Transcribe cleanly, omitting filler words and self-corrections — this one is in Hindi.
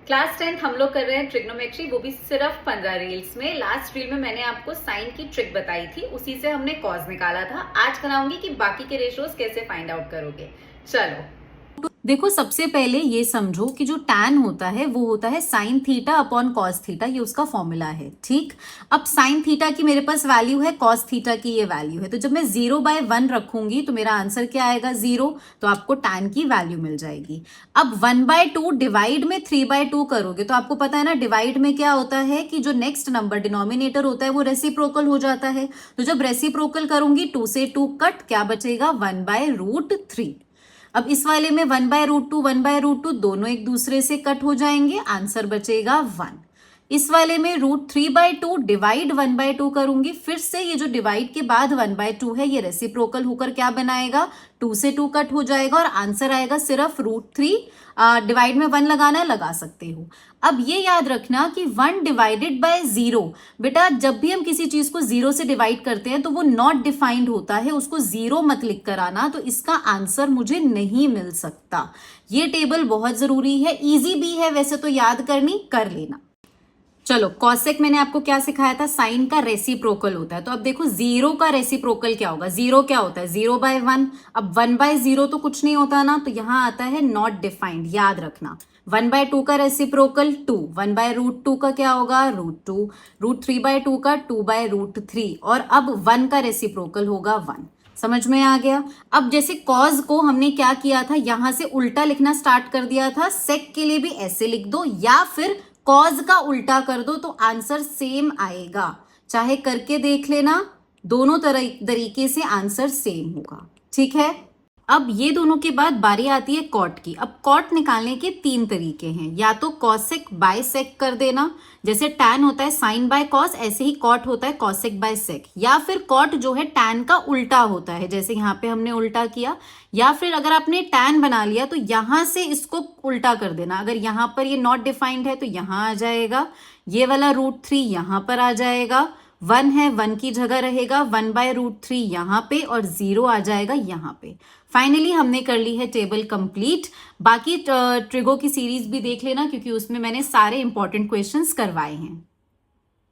क्लास 10 हम लोग कर रहे हैं ट्रिग्नोमेट्री, वो भी सिर्फ 15 रील्स में। लास्ट रील में मैंने आपको साइन की ट्रिक बताई थी, उसी से हमने कॉज निकाला था। आज कराऊंगी कि बाकी के रेशियोज कैसे फाइंड आउट करोगे। चलो देखो, सबसे पहले ये समझो कि जो tan होता है वो होता है sine theta upon cos theta, ये उसका फॉर्मूला है। ठीक, अब साइन थीटा की मेरे पास वैल्यू है, कॉस थीटा की ये वैल्यू है, तो जब मैं 0/1 रखूंगी तो मेरा आंसर क्या आएगा? 0। तो आपको tan की वैल्यू मिल जाएगी। अब 1/2 डिवाइड में 3/2 करोगे तो आपको पता है ना, डिवाइड में क्या होता है कि जो नेक्स्ट नंबर डिनोमिनेटर होता है वो रेसिप्रोकल हो जाता है। तो जब रेसिप्रोकल करूंगी 2 से 2 कट, क्या बचेगा? 1/√3। अब इस वाले में 1/√2 1/√2 दोनों एक दूसरे से कट हो जाएंगे, आंसर बचेगा 1। इस वाले में √3/2 डिवाइड 1/2 करूंगी, फिर से ये जो डिवाइड के बाद 1/2 है ये रेसिप्रोकल होकर क्या बनाएगा? 2 से 2 कट हो जाएगा और आंसर आएगा सिर्फ √3। डिवाइड में 1 लगाना है, लगा सकते हो। अब ये याद रखना कि 1 डिवाइडेड बाय 0, बेटा जब भी हम किसी चीज को 0 से डिवाइड करते हैं तो वो नॉट डिफाइंड होता है, उसको 0 मत लिख कर आना, तो इसका आंसर मुझे नहीं मिल सकता। ये टेबल बहुत जरूरी है, इजी भी है वैसे तो, याद करनी कर लेना। चलो, कॉसेक मैंने आपको क्या सिखाया था? साइन का रेसिप्रोकल होता है। तो अब देखो, 0 का रेसिप्रोकल क्या होगा? 0 क्या होता है? 0/1। अब 1/0 तो कुछ नहीं होता ना, तो यहां आता है नॉट डिफाइंड, याद रखना। 1/2 का रेसिप्रोकल 2, 1/√2 का क्या होगा? √2, √3/2 का 2/√3, और अब 1 का रेसिप्रोकल होगा 1। समझ में आ गया? अब जैसे कॉज को हमने क्या किया था, यहां से उल्टा लिखना स्टार्ट कर दिया था, सेक के लिए भी ऐसे लिख दो या फिर कॉज का उल्टा कर दो तो आंसर सेम आएगा। चाहे करके देख लेना, दोनों तरीके से आंसर सेम होगा। ठीक है, अब ये दोनों के बाद बारी आती है कॉट की। अब कॉट निकालने के 3 तरीके हैं, या तो कॉसेक बाय सेक कर देना, जैसे टैन होता है साइन बाय कॉस, ऐसे ही कॉट होता है कॉसेक बाय सेक, या फिर कॉट जो है टैन का उल्टा होता है, जैसे यहाँ पे हमने उल्टा किया, या फिर अगर आपने टैन बना लिया तो यहां से इसको उल्टा कर देना। अगर यहां पर ये नॉट डिफाइंड है तो यहां आ जाएगा, ये वाला √3 यहां पर आ जाएगा, 1 है 1 की जगह रहेगा 1/√3 यहां पे, और 0 आ जाएगा यहां पे। फाइनली हमने कर ली है टेबल कंप्लीट। बाकी ट्रिगो की सीरीज भी देख लेना, क्योंकि उसमें मैंने सारे इंपॉर्टेंट क्वेश्चंस करवाए हैं।